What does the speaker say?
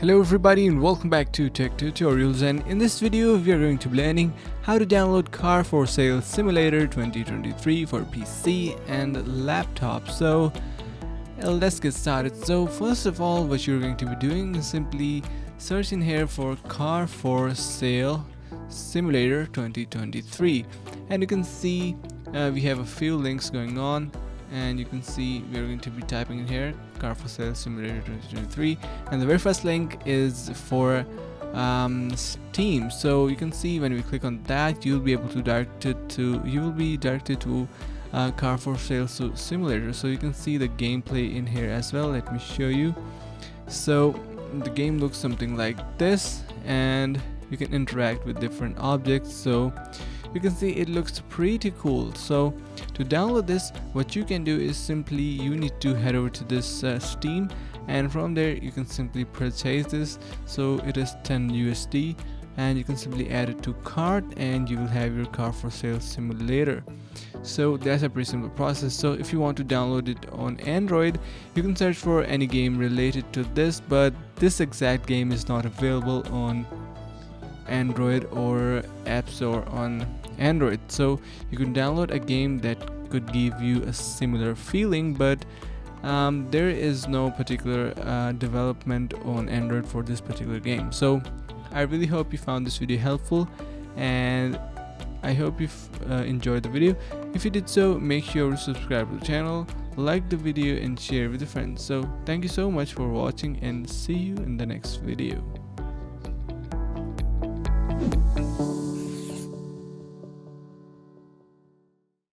Hello everybody and welcome back to Tech Tutorials, and in this video we are going to be learning how to download Car for Sale Simulator 2023 for PC and laptop. So let's get started. So first of all, what you're going to be doing is simply searching here for Car for Sale Simulator 2023, and you can see we have a few links going on, and you can see we are going to be typing in here Car for Sale Simulator 2023, and the very first link is for Steam. So you can see when we click on that, you'll be able to directed to Car for Sale Simulator. So you can see the gameplay in here as well. Let me show you. So the game looks something like this, and you can interact with different objects. So you can see it looks pretty cool. So to download this, what you can do is simply you need to head over to this Steam, and from there you can simply purchase this. So it is 10 USD, and you can simply add it to cart, and you will have your Car for Sale Simulator. So that's a pretty simple process. So if you want to download it on Android, you can search for any game related to this, but this exact game is not available on Android or App Store on Android. So you can download a game that could give you a similar feeling, but there is no particular development on Android for this particular game. So I really hope you found this video helpful, and I hope you enjoyed the video. If you did so, make sure to subscribe to the channel, like the video, and share with your friends. So thank you so much for watching, and see you in the next video.